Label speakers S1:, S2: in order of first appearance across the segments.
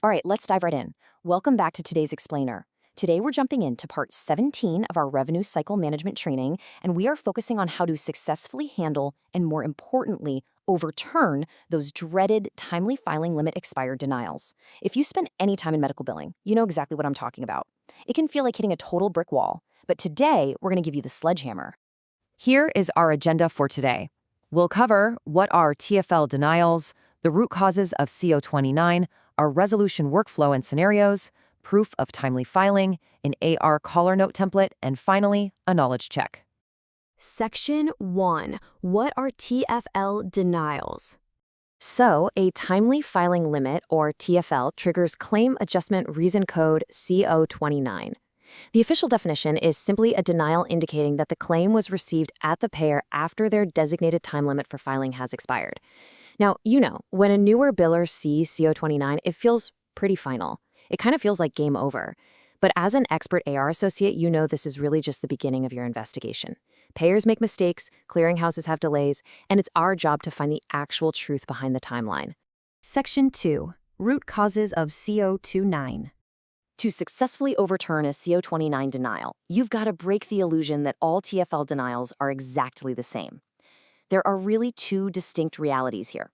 S1: All right, let's dive right in. Welcome back to today's explainer. Today we're jumping into part 17 of our revenue cycle management training, and we are focusing on how to successfully handle and, more importantly, overturn those dreaded timely filing limit expired denials. If you spend any time in medical billing, you know exactly what I'm talking about. It can feel like hitting a total brick wall, but today we're going to give you the sledgehammer.
S2: Here is our agenda for today. We'll cover what are TFL denials, the root causes of CO29, our resolution workflow and scenarios, proof of timely filing, an AR caller note template, and finally, a knowledge check.
S3: Section 1. What are TFL denials?
S1: So, a timely filing limit, or TFL, triggers Claim Adjustment Reason Code CO29. The official definition is simply a denial indicating that the claim was received at the payer after their designated time limit for filing has expired. Now, when a newer biller sees CO29, it feels pretty final. It kind of feels like game over. But as an expert AR associate, you know this is really just the beginning of your investigation. Payers make mistakes, clearinghouses have delays, and it's our job to find the actual truth behind the timeline.
S3: Section 2. Root causes of CO29.
S1: To successfully overturn a CO29 denial, you've got to break the illusion that all TFL denials are exactly the same. There are really two distinct realities here.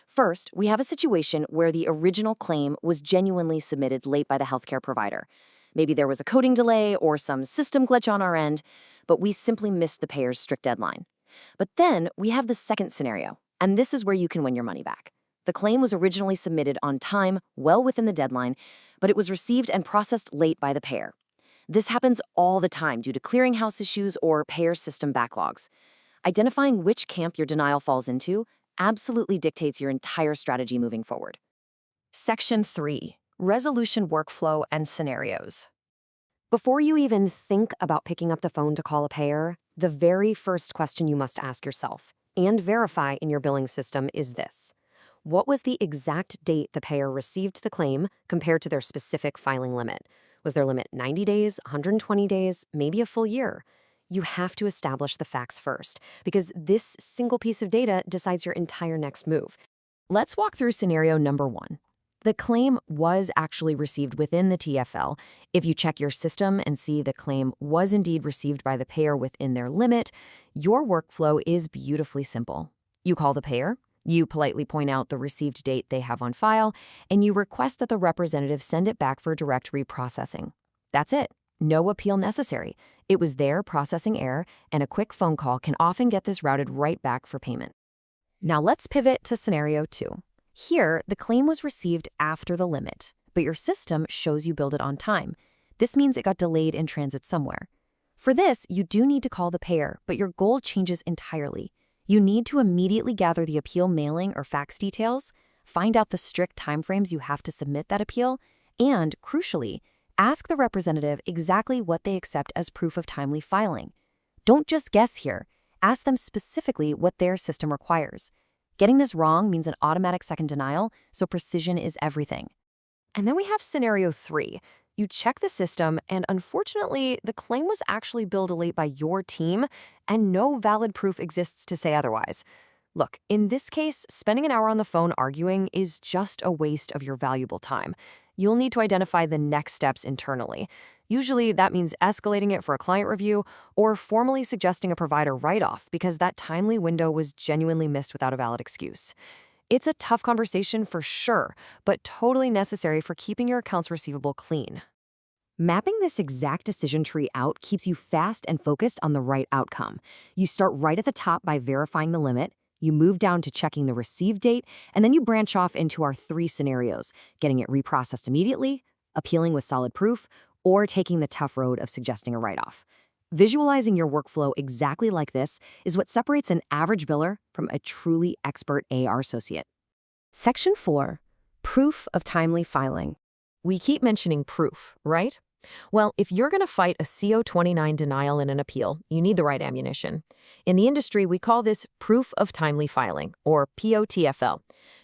S1: First, we have a situation where the original claim was genuinely submitted late by the healthcare provider. Maybe there was a coding delay or some system glitch on our end, but we simply missed the payer's strict deadline. But then we have the second scenario, and this is where you can win your money back. The claim was originally submitted on time, well within the deadline, but it was received and processed late by the payer. This happens all the time due to clearinghouse issues or payer system backlogs. Identifying which camp your denial falls into absolutely dictates your entire strategy moving forward.
S2: Section 3. Resolution workflow and scenarios.
S1: Before you even think about picking up the phone to call a payer, the very first question you must ask yourself and verify in your billing system is this. What was the exact date the payer received the claim compared to their specific filing limit? Was their limit 90 days, 120 days, maybe a full year? You have to establish the facts first, because this single piece of data decides your entire next move. Let's walk through scenario number 1. The claim was actually received within the TFL. If you check your system and see the claim was indeed received by the payer within their limit, your workflow is beautifully simple. You call the payer, you politely point out the received date they have on file, and you request that the representative send it back for direct reprocessing. That's it. No appeal necessary. It was their processing error, and a quick phone call can often get this routed right back for payment. Now let's pivot to scenario 2. Here, the claim was received after the limit, but your system shows you billed it on time. This means it got delayed in transit somewhere. For this, you do need to call the payer, but your goal changes entirely. You need to immediately gather the appeal mailing or fax details, find out the strict timeframes you have to submit that appeal, and, crucially, ask the representative exactly what they accept as proof of timely filing. Don't just guess here. Ask them specifically what their system requires. Getting this wrong means an automatic second denial, so precision is everything. And then we have scenario 3. You check the system, and unfortunately, the claim was actually billed late by your team, and no valid proof exists to say otherwise. Look, in this case, spending an hour on the phone arguing is just a waste of your valuable time. You'll need to identify the next steps internally. Usually, that means escalating it for a client review or formally suggesting a provider write-off because that timely window was genuinely missed without a valid excuse. It's a tough conversation for sure, but totally necessary for keeping your accounts receivable clean. Mapping this exact decision tree out keeps you fast and focused on the right outcome. You start right at the top by verifying the limit, you move down to checking the receive date, and then you branch off into our 3 scenarios, getting it reprocessed immediately, appealing with solid proof, or taking the tough road of suggesting a write-off. Visualizing your workflow exactly like this is what separates an average biller from a truly expert AR associate.
S3: Section 4. Proof of timely filing.
S2: We keep mentioning proof, right? Well, if you're going to fight a CO29 denial in an appeal, you need the right ammunition. In the industry, we call this proof of timely filing, or POTFL.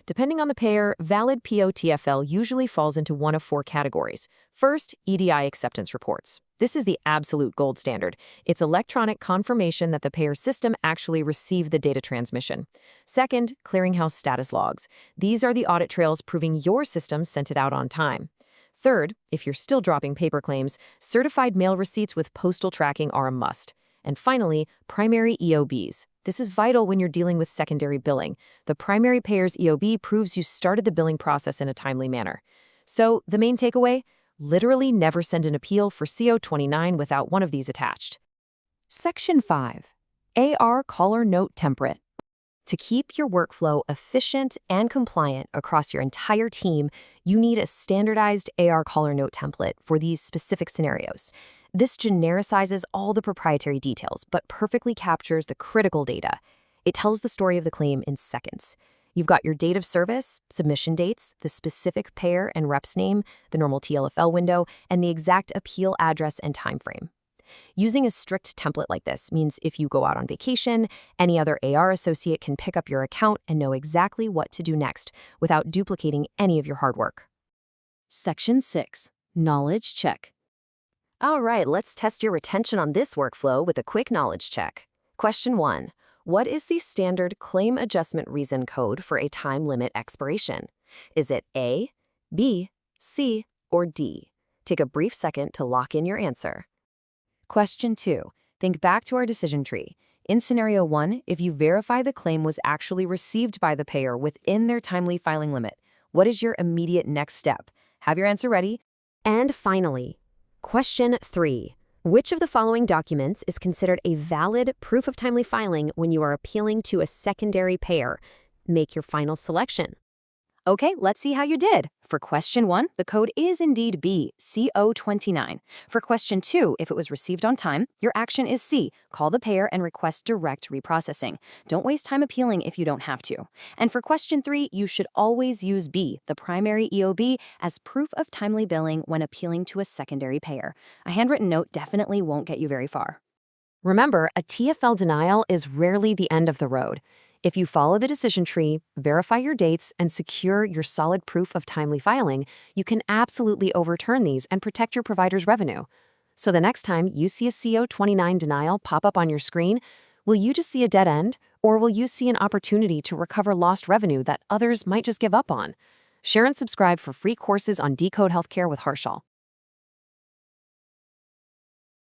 S2: Depending on the payer, valid POTFL usually falls into one of four categories. First, EDI acceptance reports. This is the absolute gold standard. It's electronic confirmation that the payer's system actually received the data transmission. Second, clearinghouse status logs. These are the audit trails proving your system sent it out on time. Third, if you're still dropping paper claims, certified mail receipts with postal tracking are a must. And finally, primary EOBs. This is vital when you're dealing with secondary billing. The primary payer's EOB proves you started the billing process in a timely manner. So, the main takeaway? Literally never send an appeal for CO29 without one of these attached.
S1: Section 5. AR Caller Note Template. To keep your workflow efficient and compliant across your entire team, you need a standardized AR Caller Note template for these specific scenarios. This genericizes all the proprietary details, but perfectly captures the critical data. It tells the story of the claim in seconds. You've got your date of service, submission dates, the specific payer and rep's name, the normal TLFL window, and the exact appeal address and timeframe. Using a strict template like this means if you go out on vacation, any other AR associate can pick up your account and know exactly what to do next without duplicating any of your hard work.
S3: Section 6. Knowledge check.
S1: All right, let's test your retention on this workflow with a quick knowledge check. Question 1. What is the standard claim adjustment reason code for a time limit expiration? Is it A, B, C, or D? Take a brief second to lock in your answer. Question 2. Think back to our decision tree. In scenario 1, if you verify the claim was actually received by the payer within their timely filing limit, what is your immediate next step? Have your answer ready. And finally, question 3. Which of the following documents is considered a valid proof of timely filing when you are appealing to a secondary payer? Make your final selection. Okay, let's see how you did. For question 1, the code is indeed B, CO29. For question 2, if it was received on time, your action is C, call the payer and request direct reprocessing. Don't waste time appealing if you don't have to. And for question 3, you should always use B, the primary EOB, as proof of timely billing when appealing to a secondary payer. A handwritten note definitely won't get you very far. Remember, a TFL denial is rarely the end of the road. If you follow the decision tree, verify your dates, and secure your solid proof of timely filing, you can absolutely overturn these and protect your provider's revenue. So the next time you see a CO29 denial pop up on your screen, will you just see a dead end, or will you see an opportunity to recover lost revenue that others might just give up on? Share and subscribe for free courses on Decode Healthcare with Harshal.